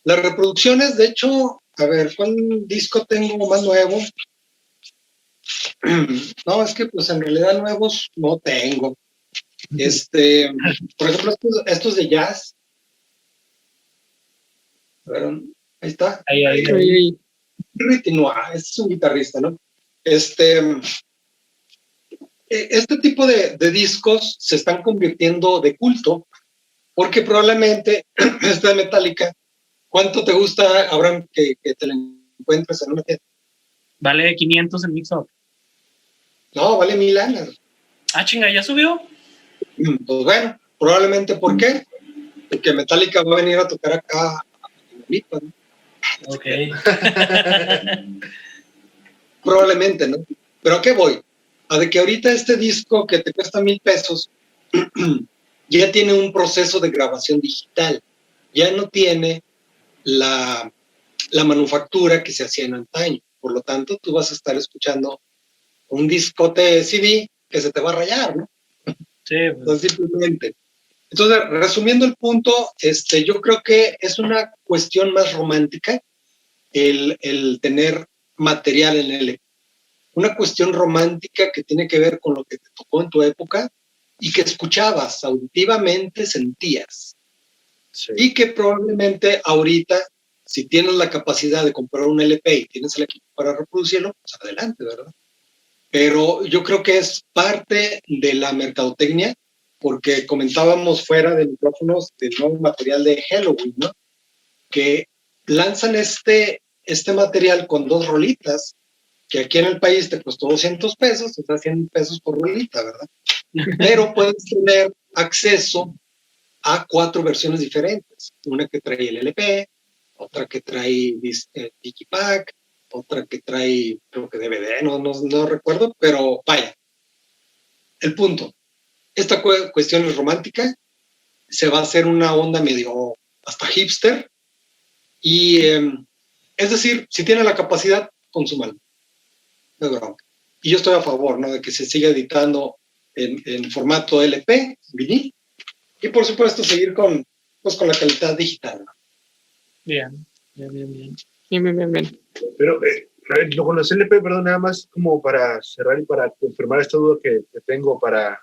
Las reproducciones, de hecho, a ver, ¿cuál disco tengo más nuevo? No, es que pues en realidad nuevos no tengo. Por ejemplo, estos de jazz. A ver, ahí está. Ahí. Este es un guitarrista, ¿no? Este tipo de discos se están convirtiendo de culto porque probablemente esta de Metallica, ¿cuánto te gusta, Abraham, que te lo encuentres en una tienda? Vale 500 en Mixup. No, vale 1,000 años. Chinga, ¿ya subió? Pues bueno, probablemente, ¿por qué? Porque Metallica va a venir a tocar acá Tamaulipas, ¿no? Ok. Probablemente, ¿no? Pero ¿a qué voy? A de que ahorita este disco que te cuesta $1,000 ya tiene un proceso de grabación digital, ya no tiene la manufactura que se hacía en antaño. Por lo tanto, tú vas a estar escuchando un discote CD que se te va a rayar, ¿no? Sí, pues. Entonces, simplemente. Entonces, resumiendo el punto, yo creo que es una cuestión más romántica el tener material en LP. Una cuestión romántica que tiene que ver con lo que te tocó en tu época y que escuchabas, auditivamente sentías. Sí. Y que probablemente ahorita, si tienes la capacidad de comprar un LP y tienes el equipo para reproducirlo, pues adelante, ¿verdad? Pero yo creo que es parte de la mercadotecnia, porque comentábamos fuera de micrófonos del nuevo material de Helloween, ¿no? Que lanzan este material con 2 rolitas, que aquí en el país te costó $200, o sea, $100 por rolita, ¿verdad? Pero puedes tener acceso a 4 versiones diferentes. Una que trae el LP, otra que trae Digipack, otra que trae, creo que DVD, no recuerdo, pero vaya. El punto, esta cuestión es romántica, se va a hacer una onda medio hasta hipster, y es decir, si tiene la capacidad, consúmalo. No es bronca. Y yo estoy a favor, ¿no?, de que se siga editando en formato LP, vinil, y por supuesto seguir con la calidad digital, ¿no? Bien. Bien. Pero con los LP, perdón, nada más como para cerrar y para confirmar esta duda que tengo para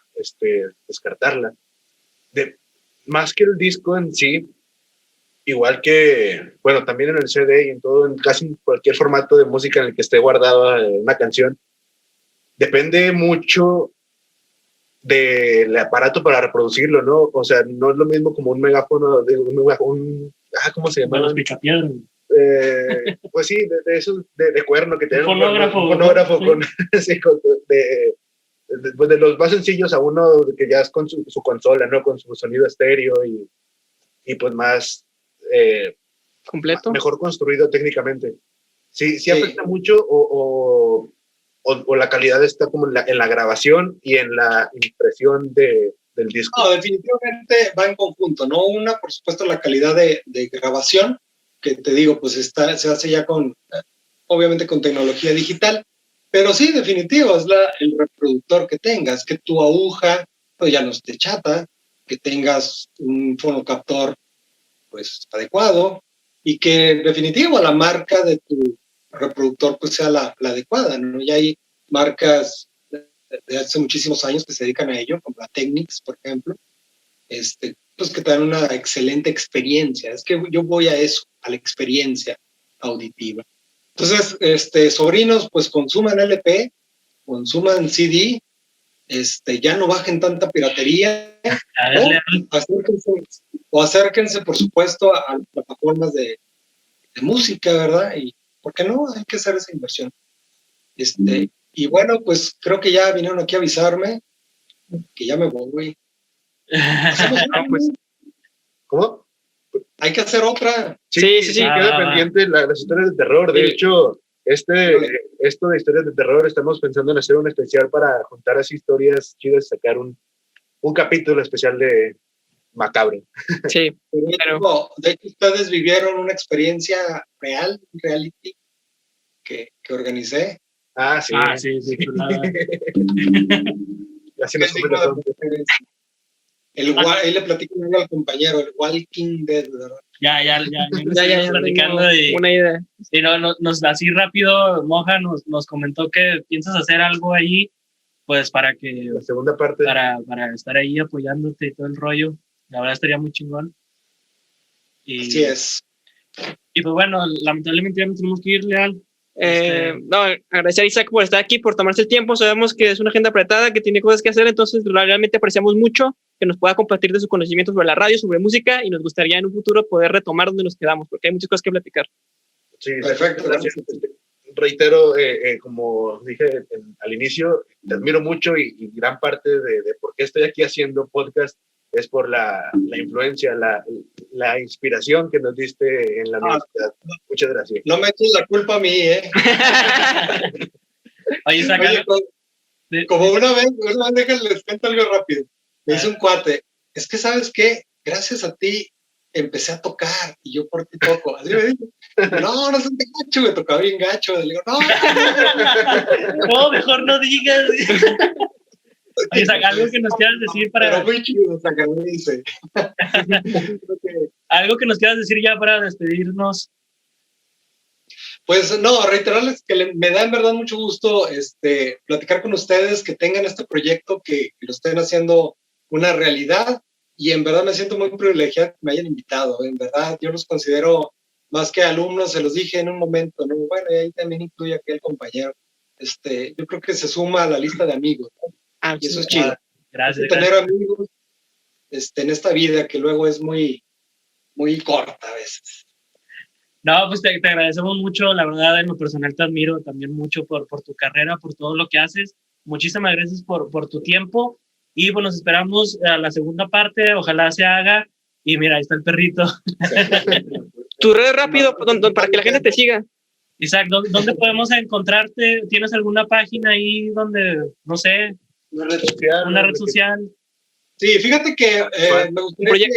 descartarla. Más que el disco en sí, igual que, bueno, también en el CD y en todo, en casi cualquier formato de música en el que esté guardada una canción, depende mucho del aparato para reproducirlo, ¿no? O sea, no es lo mismo como un megáfono, ¿cómo se llama? Los picapiedras. Pues sí, de esos de cuerno que tienen un fonógrafo, ¿no? Con, sí, pues de los más sencillos a uno que ya es con su consola, ¿no? Con su sonido estéreo y pues más completo, mejor construido técnicamente. Sí afecta mucho o la calidad está como en la grabación y en la impresión del disco. No, definitivamente va en conjunto, ¿no? Una, por supuesto, la calidad de grabación, que te digo, pues se hace ya obviamente con tecnología digital, pero sí, definitivo, es el reproductor que tengas, que tu aguja pues ya no esté chata, que tengas un fonocaptor pues adecuado y que definitivo la marca de tu reproductor pues sea la adecuada, ¿no? Y hay marcas de hace muchísimos años que se dedican a ello, como la Technics, por ejemplo, pues que te dan una excelente experiencia. Es que yo voy a eso, a la experiencia auditiva. Entonces, sobrinos, pues consuman LP, consuman CD, ya no bajen tanta piratería, acérquense, por supuesto, a las plataformas de música, ¿verdad? Y, ¿por qué no? Hay que hacer esa inversión. Y bueno, pues creo que ya vinieron aquí a avisarme que ya me voy. Pues, ¿Cómo? Hay que hacer otra. Sí. Queda pendiente las historias de terror. De hecho, esto de historias de terror, estamos pensando en hacer un especial para juntar así historias chidas, sacar un capítulo especial de macabro. Sí, pero de hecho, ustedes vivieron una experiencia real, reality, que organicé. Sí. Sí, chulada. Así nos comentamos. Ahí le platico al compañero, el Walking Dead, ¿verdad? Ya platicando y una idea. Sí, nos así rápido, Moja nos comentó que piensas hacer algo ahí, pues para que la segunda parte para estar ahí apoyándote y todo el rollo. La verdad estaría muy chingón. Así es. Y pues bueno, lamentablemente ya nos tenemos que ir, Leal. No, agradecer a Isaac por estar aquí, por tomarse el tiempo. Sabemos que es una agenda apretada, que tiene cosas que hacer, entonces realmente apreciamos mucho que nos pueda compartir de sus conocimientos sobre la radio, sobre música, y nos gustaría en un futuro poder retomar donde nos quedamos, porque hay muchas cosas que platicar. Sí, perfecto. Gracias. Reitero, como dije al inicio, te admiro mucho y gran parte de por qué estoy aquí haciendo podcast es por la influencia, la inspiración que nos diste en la universidad. Muchas gracias. No me eches la culpa a mí, ¿eh? Oye, como una vez, déjame les cuento algo rápido. Me dice un cuate, es que ¿sabes qué? Gracias a ti empecé a tocar y yo por ti toco. Así me dice, no es un gacho, me tocaba bien gacho. Le digo, no. No, mejor no digas. Oye, algo que nos quieras decir para... Pero muy chido, dice. Algo que nos quieras decir ya para despedirnos. Pues no, reiterarles que me da en verdad mucho gusto platicar con ustedes, que tengan este proyecto, que lo estén haciendo una realidad, y en verdad me siento muy privilegiado que me hayan invitado. En verdad, yo los considero más que alumnos, se los dije en un momento, ¿no? Bueno, y ahí también incluye aquel compañero. Yo creo que se suma a la lista de amigos, ¿no? Y eso es chido. Gracias. Tener amigos en esta vida que luego es muy, muy corta a veces. No, pues te agradecemos mucho, la verdad, en lo personal te admiro también mucho por tu carrera, por todo lo que haces. Muchísimas gracias por tu tiempo y pues nos esperamos a la segunda parte, ojalá se haga. Y mira, ahí está el perrito. Tu red rápido para que la gente te siga. Isaac, ¿dónde podemos encontrarte? ¿Tienes alguna página ahí donde, no sé, una red social? Sí, fíjate que me gustaría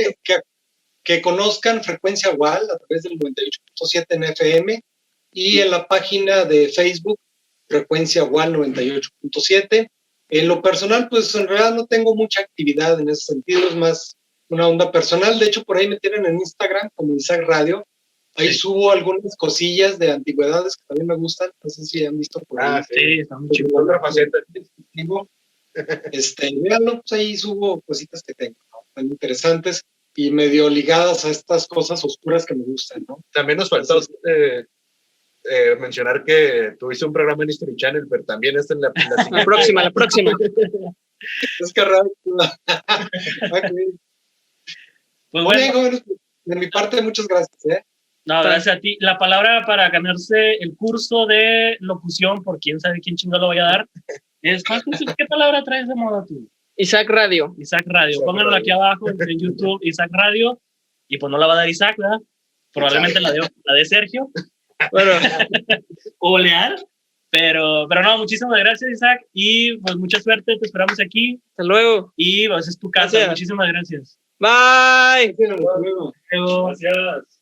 que conozcan Frecuencia WAL a través del 98.7 en FM y en la página de Facebook Frecuencia WAL 98.7. En lo personal, pues en realidad no tengo mucha actividad en ese sentido, es más una onda personal. De hecho, por ahí me tienen en Instagram como Isaac Radio. Ahí subo algunas cosillas de antigüedades que también me gustan. No sé si han visto por ahí. Sí, está muy chido. Otra faceta. Véanlo, pues ahí subo cositas que tengo, ¿no? Tan interesantes y medio ligadas a estas cosas oscuras que me gustan, ¿no? También nos faltó mencionar que tuviste un programa en History Channel, pero también está en la próxima. Es que raro. Pues bueno, jóvenes, de mi parte, muchas gracias, ¿eh? No, gracias a ti. La palabra para ganarse el curso de locución, por quién sabe quién chingo lo voy a dar, es ¿qué palabra traes de moda tú? Isaac Radio. Isaac Radio. Pónganlo aquí abajo en YouTube, Isaac Radio. Y pues no la va a dar Isaac, ¿verdad? Probablemente la de Sergio. Bueno. O Leal. Pero no, muchísimas gracias, Isaac. Y pues mucha suerte, te esperamos aquí. Hasta luego. Y pues es tu casa. Gracias. Muchísimas gracias. Bye. Hasta luego. Gracias.